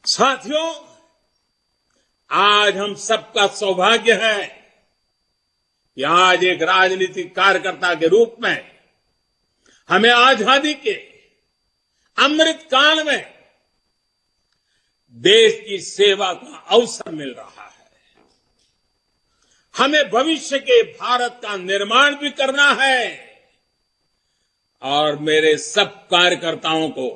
साथियों, आज हम सबका सौभाग्य है कि आज एक राजनीतिक कार्यकर्ता के रूप में हमें आजादी के अमृत काल में देश की सेवा का अवसर मिल रहा है। हमें भविष्य के भारत का निर्माण भी करना है और मेरे सब कार्यकर्ताओं को,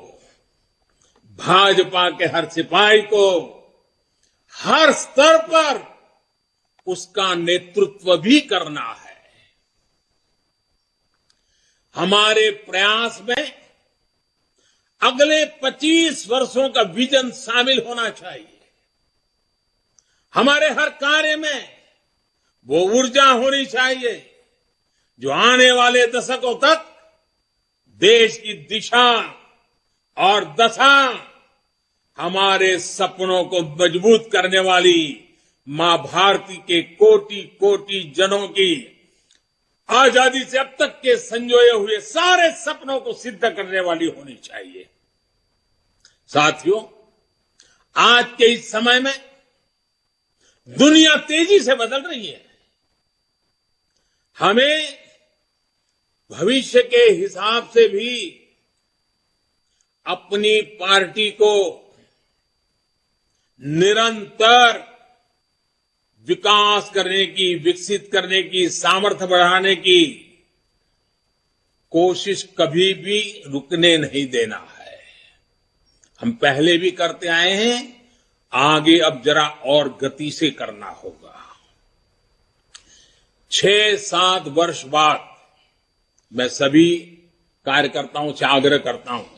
भाजपा के हर सिपाही को हर स्तर पर उसका नेतृत्व भी करना है। हमारे प्रयास में अगले 25 वर्षों का विजन शामिल होना चाहिए। हमारे हर कार्य में वो ऊर्जा होनी चाहिए जो आने वाले दशकों तक देश की दिशा और दशा, हमारे सपनों को मजबूत करने वाली मां भारती के कोटि कोटि जनों की आजादी से अब तक के संजोए हुए सारे सपनों को सिद्ध करने वाली होनी चाहिए। साथियों, आज के इस समय में दुनिया तेजी से बदल रही है। हमें भविष्य के हिसाब से भी अपनी पार्टी को निरंतर विकास करने की, विकसित करने की, सामर्थ्य बढ़ाने की कोशिश कभी भी रुकने नहीं देना है। हम पहले भी करते आए हैं, आगे अब जरा और गति से करना होगा। 6-7 वर्ष बाद मैं सभी कार्यकर्ताओं से आग्रह करता हूं,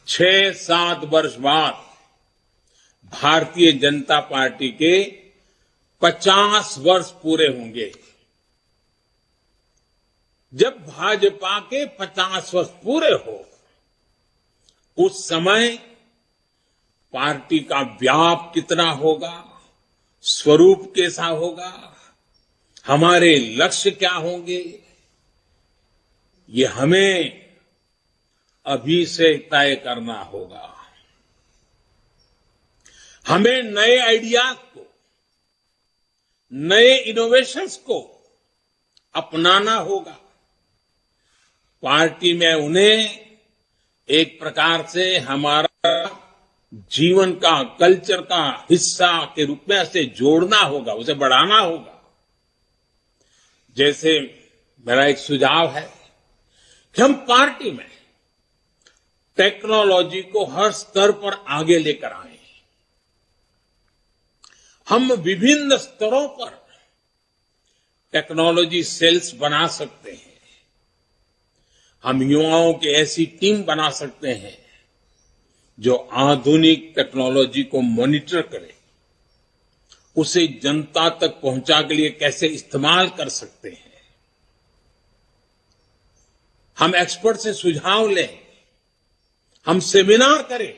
6-7 वर्ष बाद भारतीय जनता पार्टी के 50 वर्ष पूरे होंगे। जब भाजपा के 50 वर्ष पूरे हो, उस समय पार्टी का व्याप कितना होगा, स्वरूप कैसा होगा, हमारे लक्ष्य क्या होंगे, ये हमें अभी से तय करना होगा। हमें नए आइडियाज को, नए इनोवेशंस को अपनाना होगा। पार्टी में उन्हें एक प्रकार से हमारा जीवन का, कल्चर का हिस्सा के रूप में ऐसे जोड़ना होगा, उसे बढ़ाना होगा। जैसे मेरा एक सुझाव है कि हम पार्टी में टेक्नोलॉजी को हर स्तर पर आगे लेकर आए। हम विभिन्न स्तरों पर टेक्नोलॉजी सेल्स बना सकते हैं। हम युवाओं की ऐसी टीम बना सकते हैं जो आधुनिक टेक्नोलॉजी को मॉनिटर करे, उसे जनता तक पहुंचा के लिए कैसे इस्तेमाल कर सकते हैं। हम एक्सपर्ट से सुझाव लें, हम सेमिनार करें,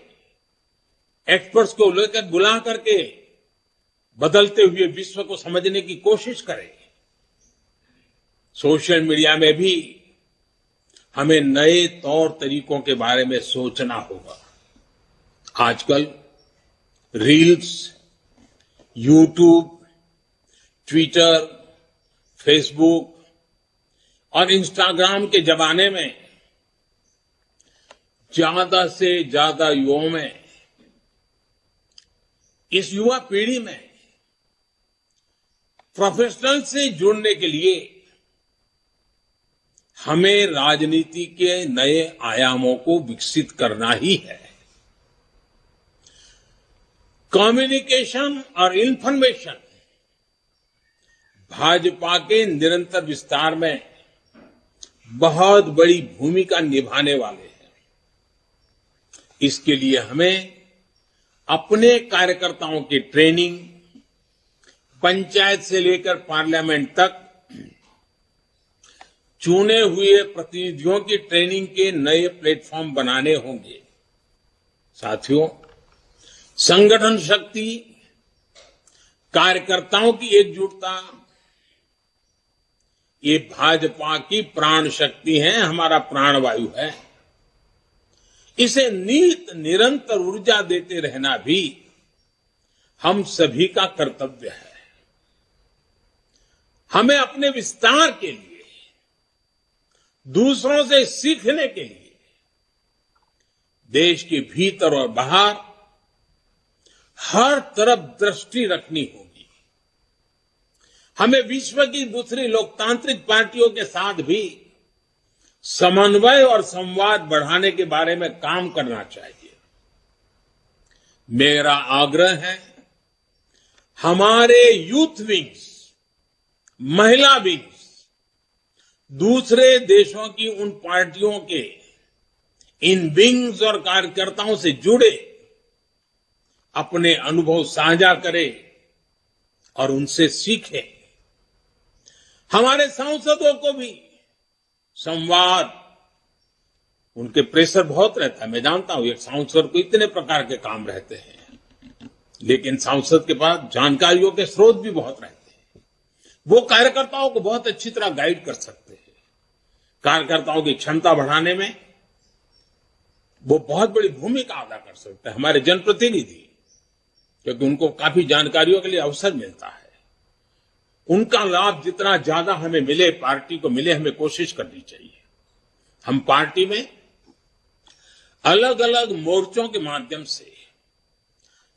एक्सपर्ट्स को लेकर बुला करके बदलते हुए विश्व को समझने की कोशिश करें। सोशल मीडिया में भी हमें नए तौर तरीकों के बारे में सोचना होगा। आजकल रील्स, यूट्यूब, ट्विटर, फेसबुक और इंस्टाग्राम के जमाने में ज्यादा से ज्यादा युवाओं में, इस युवा पीढ़ी में प्रोफेशनल से जुड़ने के लिए हमें राजनीति के नए आयामों को विकसित करना ही है। कम्युनिकेशन और इंफॉर्मेशन भाजपा के निरंतर विस्तार में बहुत बड़ी भूमिका निभाने वाले हैं। इसके लिए हमें अपने कार्यकर्ताओं की ट्रेनिंग, पंचायत से लेकर पार्लियामेंट तक चुने हुए प्रतिनिधियों की ट्रेनिंग के नए प्लेटफॉर्म बनाने होंगे। साथियों, संगठन शक्ति, कार्यकर्ताओं की एकजुटता, ये भाजपा की प्राण शक्ति है, हमारा प्राणवायु है। इसे नित निरंतर ऊर्जा देते रहना भी हम सभी का कर्तव्य है। हमें अपने विस्तार के लिए, दूसरों से सीखने के लिए देश के भीतर और बाहर हर तरफ दृष्टि रखनी होगी। हमें विश्व की दूसरी लोकतांत्रिक पार्टियों के साथ भी समन्वय और संवाद बढ़ाने के बारे में काम करना चाहिए। मेरा आग्रह है, हमारे यूथ विंग्स, महिला विंग्स दूसरे देशों की उन पार्टियों के इन विंग्स और कार्यकर्ताओं से जुड़े, अपने अनुभव साझा करें और उनसे सीखें। हमारे सांसदों को भी संवाद, उनके प्रेशर बहुत रहता है, मैं जानता हूं। एक सांसद को इतने प्रकार के काम रहते हैं, लेकिन सांसद के पास जानकारियों के स्रोत भी बहुत रहते हैं। वो कार्यकर्ताओं को बहुत अच्छी तरह गाइड कर सकते हैं। कार्यकर्ताओं की क्षमता बढ़ाने में वो बहुत बड़ी भूमिका अदा कर सकते हैं, हमारे जनप्रतिनिधि, क्योंकि उनको काफी जानकारियों के लिए अवसर मिलता है। उनका लाभ जितना ज्यादा हमें मिले, पार्टी को मिले, हमें कोशिश करनी चाहिए। हम पार्टी में अलग अलग मोर्चों के माध्यम से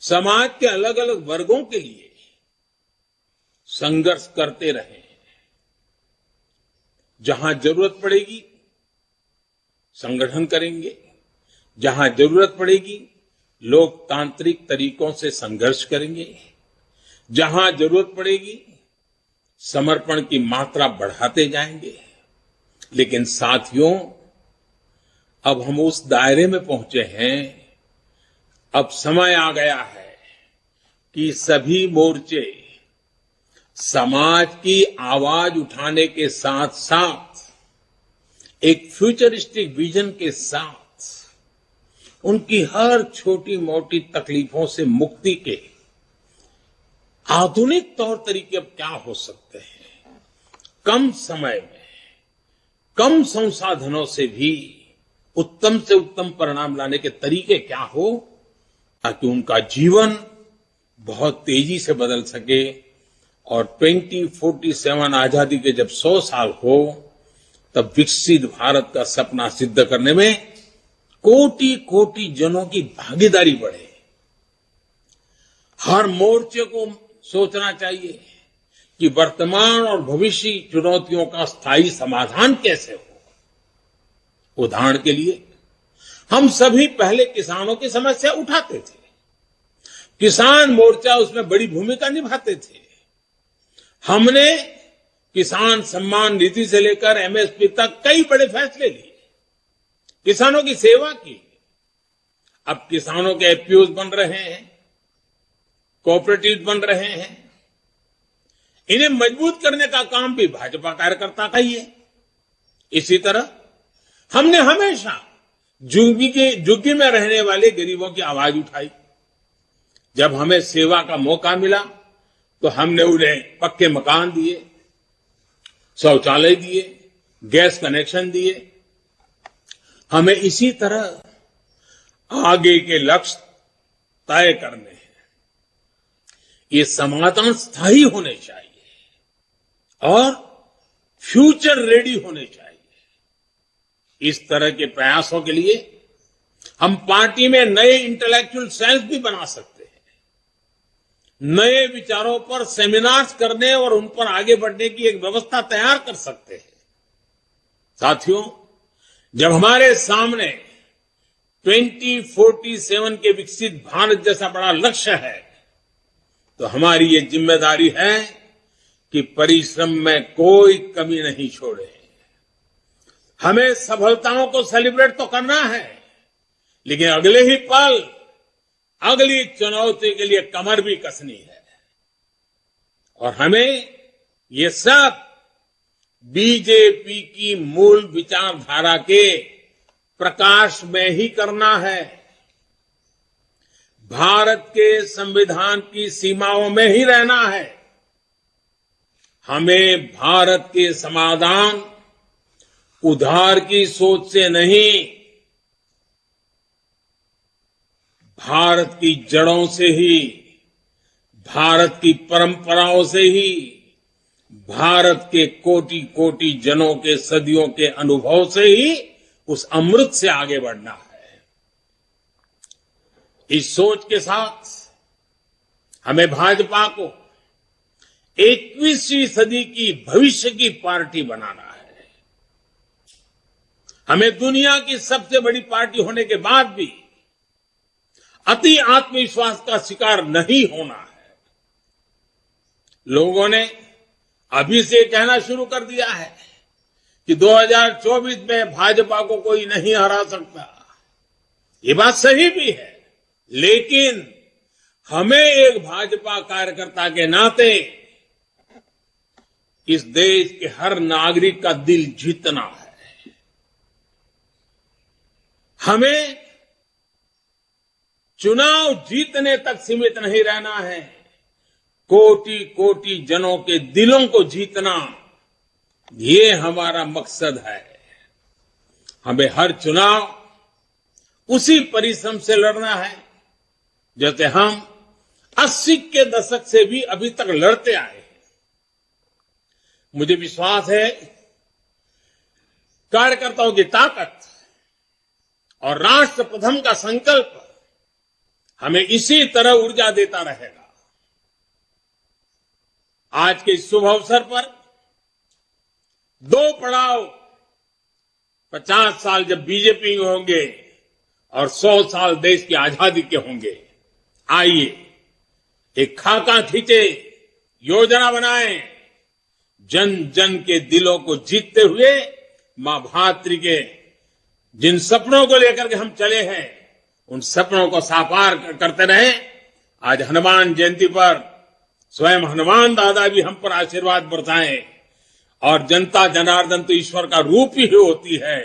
समाज के अलग अलग वर्गों के लिए संघर्ष करते रहे। जहां जरूरत पड़ेगी संगठन करेंगे, जहां जरूरत पड़ेगी लोकतांत्रिक तरीकों से संघर्ष करेंगे, जहां जरूरत पड़ेगी समर्पण की मात्रा बढ़ाते जाएंगे। लेकिन साथियों, अब हम उस दायरे में पहुंचे हैं, अब समय आ गया है कि सभी मोर्चे समाज की आवाज उठाने के साथ साथ एक फ्यूचरिस्टिक विजन के साथ उनकी हर छोटी मोटी तकलीफों से मुक्ति के आधुनिक तौर तरीके अब क्या हो सकते हैं, कम समय में, कम संसाधनों से भी उत्तम से उत्तम परिणाम लाने के तरीके क्या हो, ताकि उनका जीवन बहुत तेजी से बदल सके और 2047 आजादी के जब 100 साल हो, तब विकसित भारत का सपना सिद्ध करने में कोटि कोटि जनों की भागीदारी बढ़े। हर मोर्चे को सोचना चाहिए कि वर्तमान और भविष्य की चुनौतियों का स्थायी समाधान कैसे हो। उदाहरण के लिए, हम सभी पहले किसानों की समस्या उठाते थे, किसान मोर्चा उसमें बड़ी भूमिका निभाते थे। हमने किसान सम्मान निधि से लेकर एमएसपी तक कई बड़े फैसले लिए, किसानों की सेवा की। अब किसानों के एफपीओज बन रहे हैं, कोऑपरेटिव बन रहे हैं। इन्हें मजबूत करने का काम भी भाजपा कार्यकर्ता का ही है। इसी तरह हमने हमेशा झुग्गी में रहने वाले गरीबों की आवाज उठाई। जब हमें सेवा का मौका मिला तो हमने उन्हें पक्के मकान दिए, शौचालय दिए, गैस कनेक्शन दिए। हमें इसी तरह आगे के लक्ष्य तय करने हैं। ये समाधान स्थायी होने चाहिए और फ्यूचर रेडी होने चाहिए। इस तरह के प्रयासों के लिए हम पार्टी में नए इंटेलेक्चुअल सेल्स भी बना सकते हैं, नए विचारों पर सेमिनार्स करने और उन पर आगे बढ़ने की एक व्यवस्था तैयार कर सकते हैं। साथियों, जब हमारे सामने 2047 के विकसित भारत जैसा बड़ा लक्ष्य है, तो हमारी ये जिम्मेदारी है कि परिश्रम में कोई कमी नहीं छोड़े। हमें सफलताओं को सेलिब्रेट तो करना है, लेकिन अगले ही पल अगली चुनौती के लिए कमर भी कसनी है। और हमें ये सब बीजेपी की मूल विचारधारा के प्रकाश में ही करना है, भारत के संविधान की सीमाओं में ही रहना है। हमें भारत के समाधान उधार की सोच से नहीं, भारत की जड़ों से ही, भारत की परंपराओं से ही, भारत के कोटि कोटि जनों के सदियों के अनुभव से ही उस अमृत से आगे बढ़ना है। इस सोच के साथ हमें भाजपा को 21वीं सदी की भविष्य की पार्टी बनाना है। हमें दुनिया की सबसे बड़ी पार्टी होने के बाद भी अति आत्मविश्वास का शिकार नहीं होना है। लोगों ने अभी से कहना शुरू कर दिया है कि 2024 में भाजपा को कोई नहीं हरा सकता। ये बात सही भी है, लेकिन हमें एक भाजपा कार्यकर्ता के नाते इस देश के हर नागरिक का दिल जीतना है। हमें चुनाव जीतने तक सीमित नहीं रहना है, कोटि कोटि जनों के दिलों को जीतना, ये हमारा मकसद है। हमें हर चुनाव उसी परिश्रम से लड़ना है जैसे हम 80 के दशक से भी अभी तक लड़ते आए हैं। मुझे विश्वास है कार्यकर्ताओं की ताकत और राष्ट्र प्रथम का संकल्प हमें इसी तरह ऊर्जा देता रहेगा। आज के इस शुभ अवसर पर 2 पड़ाव 50 साल जब बीजेपी में होंगे और 100 साल देश की आजादी के होंगे। आइए एक खाका खींचे, योजना बनाएं, जन जन के दिलों को जीतते हुए मां भारती के जिन सपनों को लेकर के हम चले हैं, उन सपनों को साकार करते रहे। आज हनुमान जयंती पर स्वयं हनुमान दादा भी हम पर आशीर्वाद बरसाएं, और जनता जनार्दन तो ईश्वर का रूप ही होती है।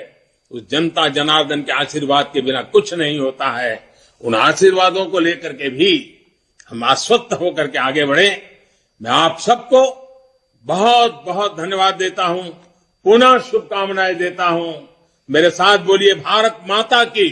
उस जनता जनार्दन के आशीर्वाद के बिना कुछ नहीं होता है। उन आशीर्वादों को लेकर के भी हम आश्वस्त होकर के आगे बढ़े। मैं आप सबको बहुत बहुत धन्यवाद देता हूं, पुनः शुभकामनाएं देता हूं। मेरे साथ बोलिए, भारत माता की।